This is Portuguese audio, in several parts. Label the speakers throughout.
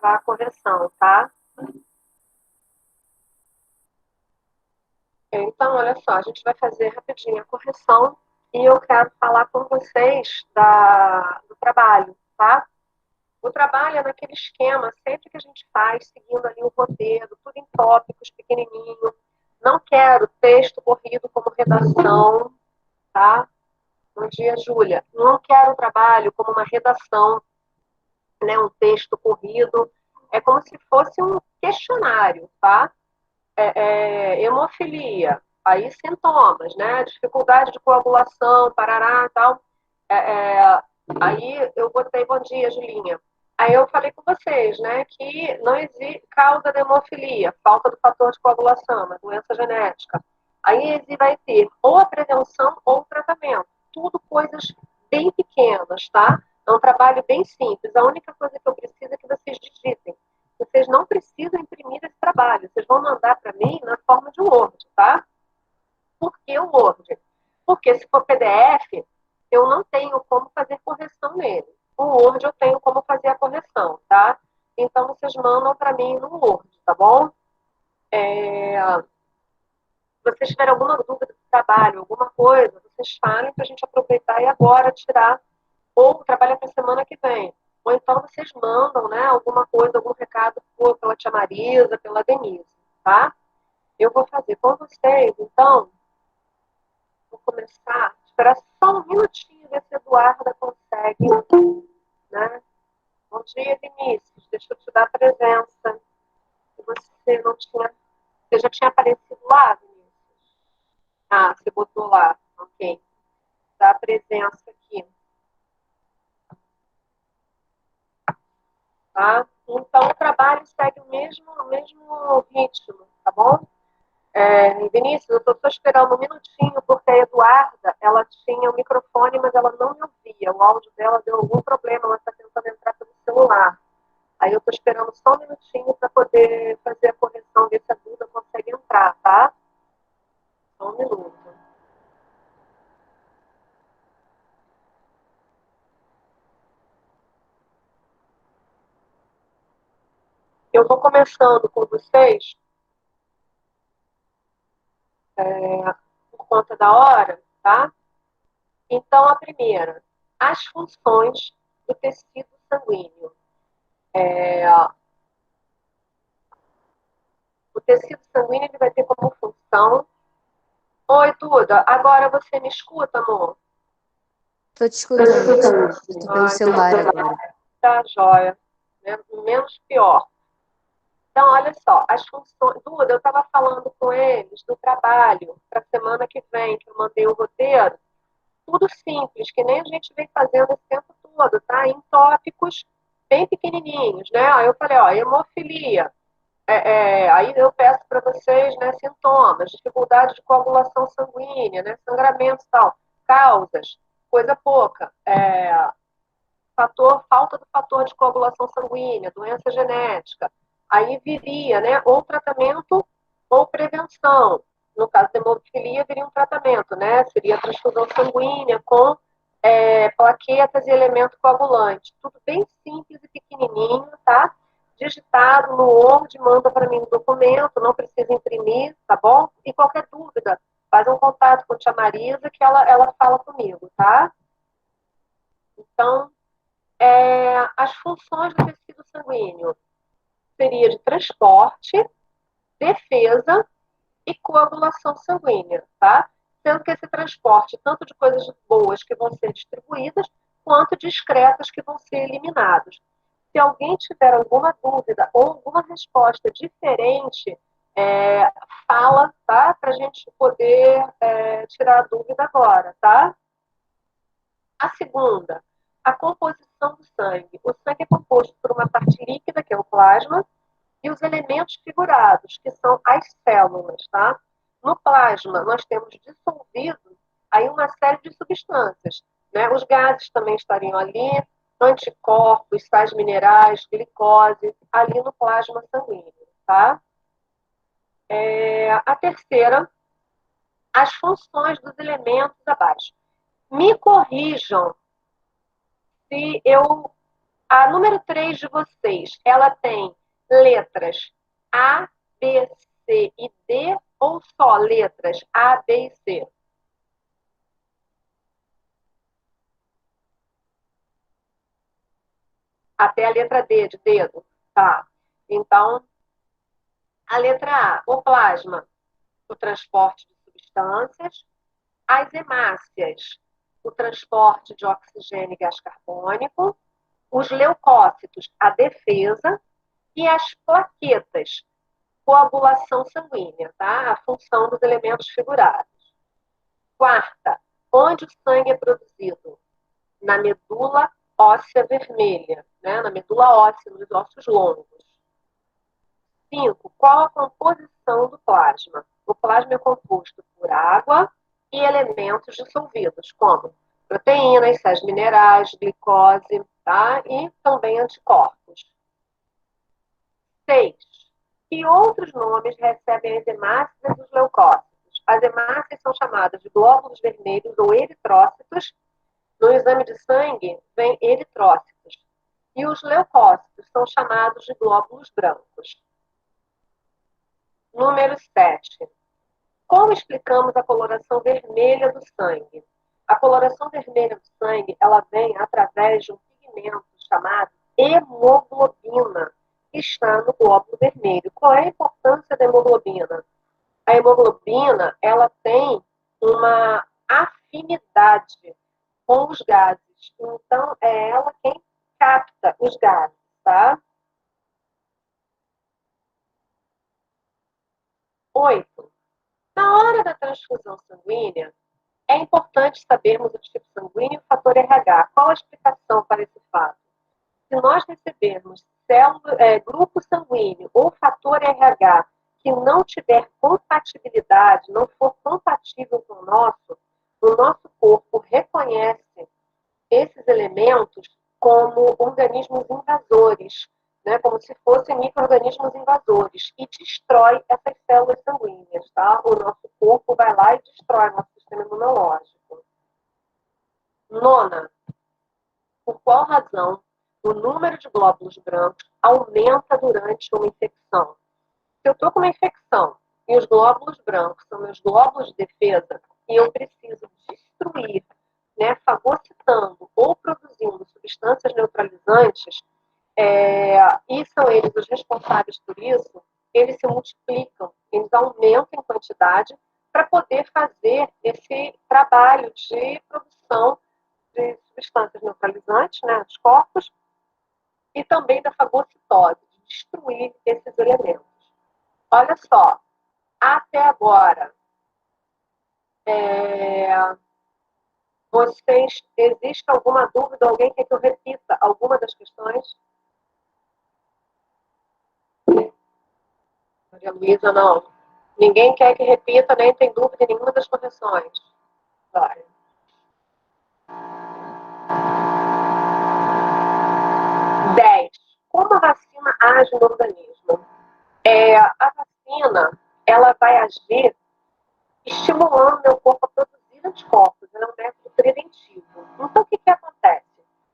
Speaker 1: para a correção, tá? Então, olha só, a gente vai fazer rapidinho a correção e eu quero falar com vocês do trabalho, tá? O trabalho é naquele esquema, sempre que a gente faz, seguindo ali o roteiro, tudo em tópicos, pequenininho. Não quero texto corrido como redação, tá? Bom dia, Júlia. Não quero trabalho como uma redação, né? Um texto corrido. É como se fosse um questionário, tá? Hemofilia, aí sintomas, né? Dificuldade de coagulação, parará e tal. É, é, aí eu botei bom dia, Julinha. Aí eu falei com vocês, né, que não existe causa da hemofilia, falta do fator de coagulação, uma doença genética. Aí vai ter ou a prevenção ou o tratamento. Tudo coisas bem pequenas, tá? É um trabalho bem simples. A única coisa que eu preciso é que vocês digitem. Vocês não precisam imprimir esse trabalho. Vocês vão mandar para mim na forma de Word, tá? Por que o Word? Porque se for PDF, eu não tenho como fazer correção nele. O Word eu tenho como fazer a correção, tá? Então vocês mandam para mim no Word, tá bom? Se vocês tiverem alguma dúvida do trabalho, alguma coisa, vocês falem para a gente aproveitar e agora tirar, ou trabalhar para a semana que vem. Ou então vocês mandam, né, alguma coisa, algum recado pela tia Marisa, pela Denise, tá? Eu vou fazer com vocês, então, vou começar, esperar só um minutinho, ver se a Eduarda consegue, né? Bom dia, Vinícius, deixa eu te dar a presença. Você não tinha, você já tinha aparecido lá, Vinícius? Ah, você botou lá, ok. Dá a presença aqui, tá? Então, o trabalho segue o mesmo ritmo, tá bom? Vinícius, eu estou só esperando um minutinho, porque a Eduarda, ela tinha o microfone, mas ela não me ouvia. O áudio dela deu algum problema, ela está tentando entrar pelo celular. Aí eu estou esperando só um minutinho para poder fazer a correção, ver se a Duda consegue entrar, tá? Só um minuto. Eu vou começando com vocês, por conta da hora, tá? Então, a primeira, as funções do tecido sanguíneo. O tecido sanguíneo ele vai ter como função. Oi, Duda, agora você me escuta, amor?
Speaker 2: Tô te escutando, tia. Eu tô pelo
Speaker 1: Ah, então
Speaker 2: celular agora.
Speaker 1: tá jóia. Menos pior. Então, olha só, as funções. Duda, eu estava falando com eles do trabalho para a semana que vem, que eu mandei o roteiro. Tudo simples, que nem a gente vem fazendo esse tempo todo, tá? Em tópicos bem pequenininhos, né? Aí eu falei, ó, hemofilia. Aí eu peço para vocês, né, sintomas, dificuldade de coagulação sanguínea, né, sangramentos e tal, causas, coisa pouca, falta do fator de coagulação sanguínea, doença genética, aí viria, né, ou tratamento ou prevenção. No caso da hemofilia, viria um tratamento, né, seria a transfusão sanguínea com plaquetas e elemento coagulante. Tudo bem simples e pequenininho, tá? Digitado no Word, manda para mim o documento, não precisa imprimir, tá bom? E qualquer dúvida, faz um contato com a tia Marisa que ela fala comigo, tá? Então, as funções do tecido sanguíneo seria de transporte, defesa e coagulação sanguínea, tá? Sendo que esse transporte, tanto de coisas boas que vão ser distribuídas, quanto discretas que vão ser eliminadas. Se alguém tiver alguma dúvida ou alguma resposta diferente, é, fala, tá? Para a gente poder tirar a dúvida agora, tá? A segunda, a composição do sangue. O sangue é composto por uma parte líquida, que é o plasma, e os elementos figurados, que são as células, tá? No plasma, nós temos dissolvido aí uma série de substâncias, né? Os gases também estariam ali, anticorpos, sais minerais, glicose, ali no plasma sanguíneo, tá? A terceira, as funções dos elementos abaixo. Me corrijam se eu A número 3 de vocês, ela tem letras A, B, C e D ou só letras A, B e C? Até a letra D, de dedo. Tá. Então, a letra A, o plasma, o transporte de substâncias. As hemácias, o transporte de oxigênio e gás carbônico. Os leucócitos, a defesa. E as plaquetas, coagulação sanguínea, tá? A função dos elementos figurados. Quarta, onde o sangue é produzido? Na medula óssea vermelha, né? Na medula óssea, nos ossos longos. 5. Qual a composição do plasma? O plasma é composto por água e elementos dissolvidos, como proteínas, sais minerais, glicose, tá? E também anticorpos. 6. Que outros nomes recebem as hemácias e os leucócitos? As hemácias são chamadas de glóbulos vermelhos ou eritrócitos. No exame de sangue, vem eritrócitos. E os leucócitos são chamados de glóbulos brancos. Número 7. Como explicamos a coloração vermelha do sangue? A coloração vermelha do sangue, ela vem através de um pigmento chamado hemoglobina, que está no glóbulo vermelho. Qual é a importância da hemoglobina? A hemoglobina, ela tem uma afinidade com os gases. Então, é ela quem capta os gases, tá? 8. Na hora da transfusão sanguínea, é importante sabermos o tipo sanguíneo e o fator RH. Qual a explicação para esse fato? Se nós recebermos grupo sanguíneo ou fator RH que não tiver compatibilidade, não for compatível com o nosso corpo reconhece esses elementos como organismos invasores, né? Como se fossem micro-organismos invasores, e destrói essas células sanguíneas, tá? O nosso corpo vai lá e destrói o nosso sistema imunológico. 9. Por qual razão o número de glóbulos brancos aumenta durante uma infecção? Se eu estou com uma infecção e os glóbulos brancos são meus glóbulos de defesa e eu preciso destruir, né, fagocitando ou produzindo substâncias neutralizantes, e são eles os responsáveis por isso, eles se multiplicam, eles aumentam em quantidade para poder fazer esse trabalho de produção de substâncias neutralizantes, né, dos corpos, e também da fagocitose, de destruir esses elementos. Olha só, até agora, existe alguma dúvida? Alguém quer que eu repita alguma das questões? Maria Luísa, não. Ninguém quer que repita, nem tem dúvida em nenhuma das correções. Vai. 10. Como a vacina age no organismo? A vacina, ela vai agir estimulando meu corpo a produzir anticorpos. Ela é um método preventivo. Então, o que acontece?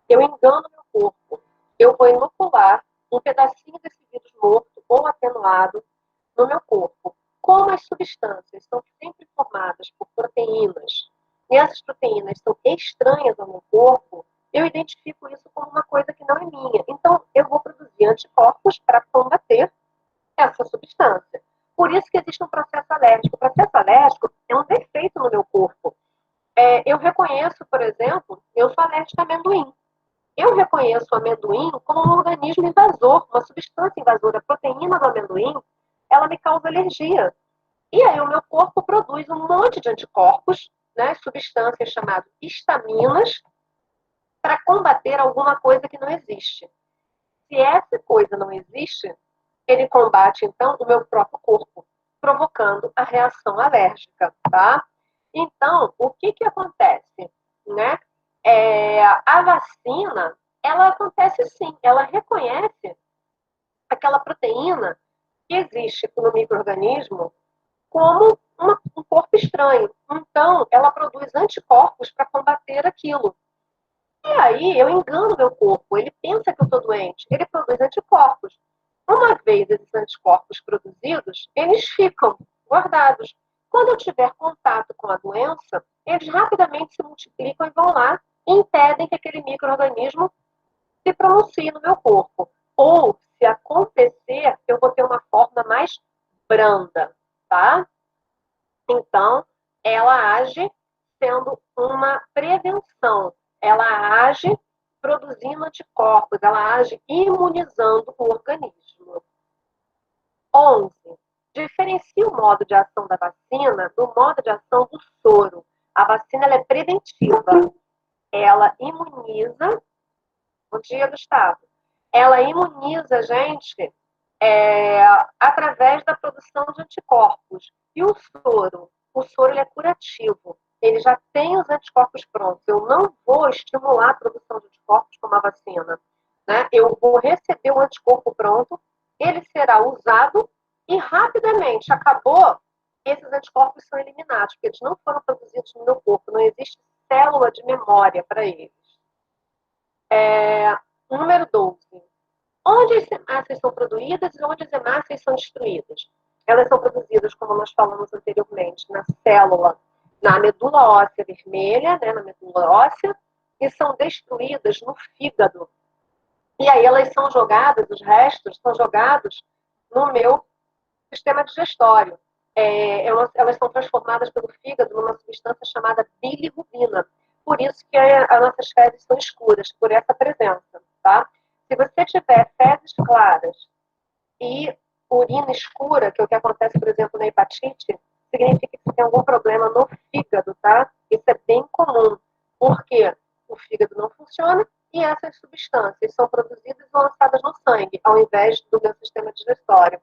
Speaker 1: Eu engano meu corpo. Eu vou inocular um pedacinho desse vírus morto ou atenuado no meu corpo. Como as substâncias são sempre formadas por proteínas, e essas proteínas são estranhas ao meu corpo, eu identifico isso como uma coisa que não é minha. Então, eu vou produzir anticorpos para combater essa substância. Por isso que existe um processo alérgico. O processo alérgico é um defeito no meu corpo. Eu reconheço, por exemplo, eu sou alérgica a amendoim. Eu reconheço o amendoim como um organismo invasor, uma substância invasora. A proteína do amendoim, ela me causa alergia. E aí o meu corpo produz um monte de anticorpos, né, substâncias chamadas histaminas, para combater alguma coisa que não existe. Se essa coisa não existe, ele combate, então, o meu próprio corpo, provocando a reação alérgica, tá? Então, o que acontece, né? A vacina, ela acontece sim, ela reconhece aquela proteína que existe no micro-organismo como um corpo estranho. Então, ela produz anticorpos para combater aquilo. E aí eu engano meu corpo, ele pensa que eu estou doente, ele produz anticorpos. Uma vez esses anticorpos produzidos, eles ficam guardados. Quando eu tiver contato com a doença, eles rapidamente se multiplicam e vão lá e impedem que aquele micro-organismo se pronuncie no meu corpo. Ou, se acontecer, eu vou ter uma forma mais branda, tá? Então, ela age sendo uma prevenção. Ela age produzindo anticorpos, ela age imunizando o organismo. 11. Diferencia o modo de ação da vacina do modo de ação do soro. A vacina ela é preventiva. Ela imuniza. Bom dia, Gustavo. Ela imuniza a gente através da produção de anticorpos. E o soro ele é curativo. Ele já tem os anticorpos prontos. Eu não vou estimular a produção de anticorpos como a vacina. Né? Eu vou receber o anticorpo pronto, ele será usado e rapidamente acabou, esses anticorpos são eliminados, porque eles não foram produzidos no meu corpo, não existe célula de memória para eles. Número 12. Onde as hemácias são produzidas e onde as hemácias são destruídas? Elas são produzidas, como nós falamos anteriormente, na célula, na medula óssea vermelha, né, na medula óssea, e são destruídas no fígado. E aí elas são jogadas, os restos são jogados no meu sistema digestório. Elas são transformadas pelo fígado numa substância chamada bilirrubina. Por isso que as nossas fezes são escuras, por essa presença, tá? Se você tiver fezes claras e urina escura, que é o que acontece, por exemplo, na hepatite, significa que tem algum problema no fígado, tá? Isso é bem comum, porque o fígado não funciona e essas substâncias são produzidas e lançadas no sangue, ao invés do meu sistema digestório.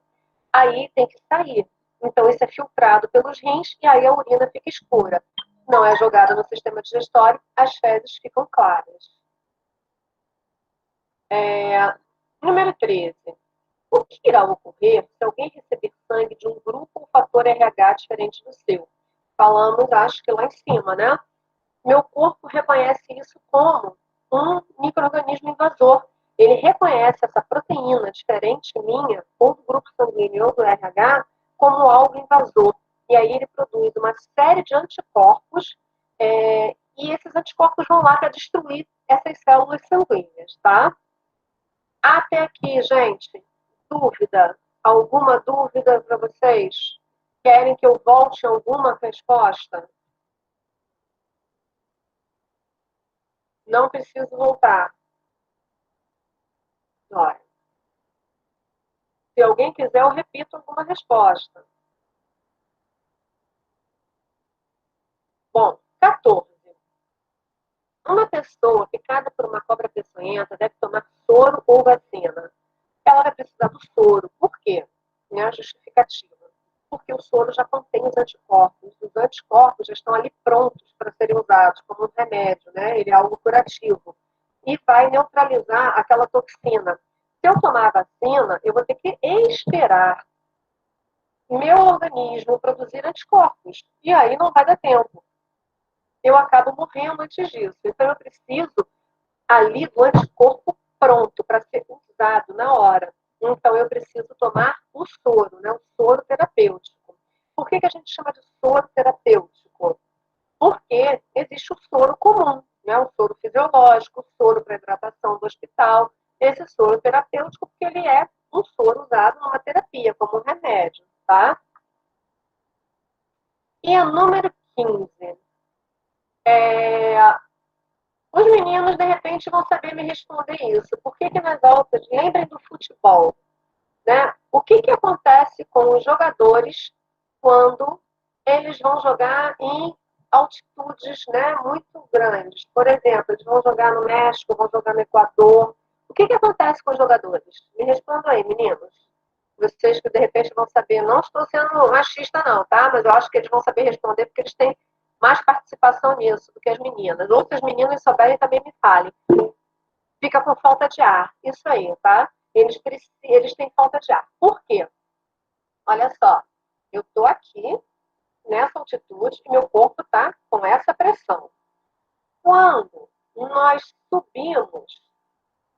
Speaker 1: Aí tem que sair. Então, isso é filtrado pelos rins e aí a urina fica escura. Não é jogada no sistema digestório, as fezes ficam claras. Número 13. O que irá ocorrer se alguém receber sangue de um grupo ou fator RH diferente do seu? Falamos, acho que lá em cima, né? Meu corpo reconhece isso como um micro-organismo invasor. Ele reconhece essa proteína diferente minha, ou do grupo sanguíneo ou do RH, como algo invasor. E aí ele produz uma série de anticorpos, e esses anticorpos vão lá para destruir essas células sanguíneas, tá? Até aqui, gente, dúvida? Alguma dúvida para vocês? Querem que eu volte alguma resposta? Não preciso voltar. Olha, se alguém quiser, eu repito alguma resposta. Bom, 14. Uma pessoa picada por uma cobra peçonhenta deve tomar soro ou vacina. Ela vai precisar do soro. Por quê? Minha justificativa. Porque o soro já contém os anticorpos. Os anticorpos já estão ali prontos para serem usados como um remédio, né? Ele é algo curativo. E vai neutralizar aquela toxina. Se eu tomar a vacina, eu vou ter que esperar meu organismo produzir anticorpos. E aí não vai dar tempo. Eu acabo morrendo antes disso. Então eu preciso ali do anticorpo pronto para ser usado na hora. Então eu preciso tomar o soro, né? O soro terapêutico. Por que a gente chama de soro terapêutico? Porque existe o soro comum, né? O soro fisiológico, o soro para hidratação do hospital. Esse soro terapêutico, porque ele é um soro usado numa terapia, como um remédio, tá? E a número 15. Os meninos, de repente, vão saber me responder isso. Por que nas altas, lembrem do futebol, né? O que acontece com os jogadores quando eles vão jogar em altitudes, né, muito grandes? Por exemplo, eles vão jogar no México, vão jogar no Equador. O que acontece com os jogadores? Me respondam aí, meninos. Vocês que de repente vão saber, não estou sendo machista não, tá? Mas eu acho que eles vão saber responder porque eles têm mais participação nisso do que as meninas. Outras meninas souberem também me falem. Fica com falta de ar. Isso aí, tá? Eles têm falta de ar. Por quê? Olha só, eu estou aqui nessa altitude e meu corpo está com essa pressão. Quando nós subimos,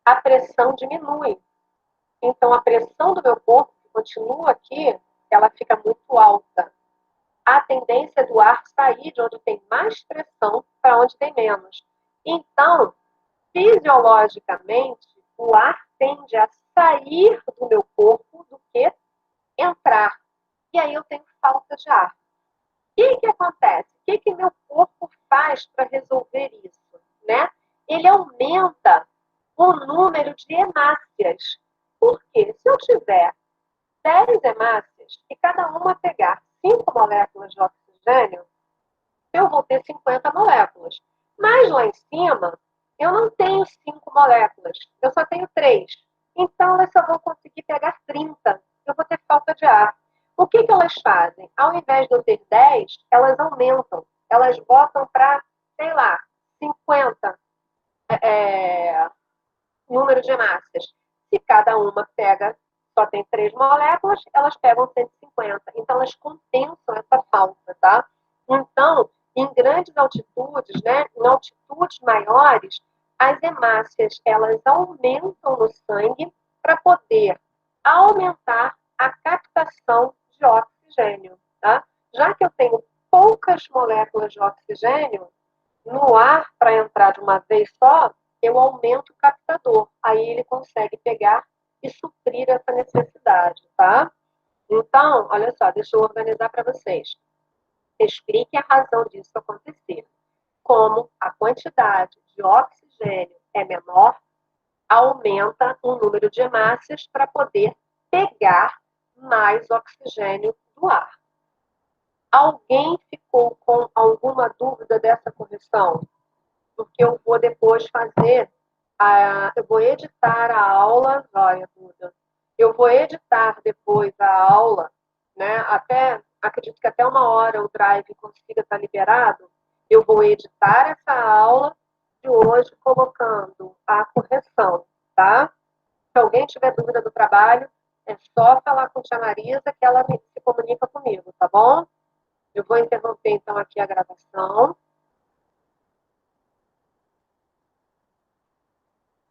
Speaker 1: a pressão diminui. Então, a pressão do meu corpo, que continua aqui, ela fica muito alta. A tendência do ar sair de onde tem mais pressão para onde tem menos. Então, fisiologicamente, o ar tende a sair do meu corpo do que entrar. E aí eu tenho falta de ar. O que acontece? O que meu corpo faz para resolver isso? Né? Ele aumenta o número de hemácias. Por quê? Se eu tiver 10 hemácias e cada uma pegar 5 moléculas de oxigênio, eu vou ter 50 moléculas. Mas lá em cima, eu não tenho 5 moléculas, eu só tenho 3. Então, eu só vou conseguir pegar 30. Eu vou ter falta de ar. O que elas fazem? Ao invés de eu ter 10, elas aumentam. Elas botam para, sei lá, 50 número de hemácias. Se cada uma pega, só tem 3 moléculas, elas pegam 150. Então, elas compensam essa falta, tá? Então, em grandes altitudes, né, em altitudes maiores, as hemácias, elas aumentam no sangue para poder aumentar a captação de oxigênio, tá? Já que eu tenho poucas moléculas de oxigênio no ar para entrar de uma vez só, eu aumento o captador. Aí ele consegue pegar e suprir essa necessidade, tá? Então, olha só, deixa eu organizar para vocês. Explique a razão disso acontecer. Como a quantidade de oxigênio é menor, aumenta o número de hemácias para poder pegar mais oxigênio do ar. Alguém ficou com alguma dúvida dessa correção? Porque eu vou depois fazer, eu vou editar a aula, olha, Duda, eu vou editar depois a aula, né, acredito que até 1 hora o Drive consiga estar liberado, eu vou editar essa aula de hoje colocando a correção, tá? Se alguém tiver dúvida do trabalho, é só falar com a tia Marisa que ela se comunica comigo, tá bom? Eu vou interromper então aqui a gravação.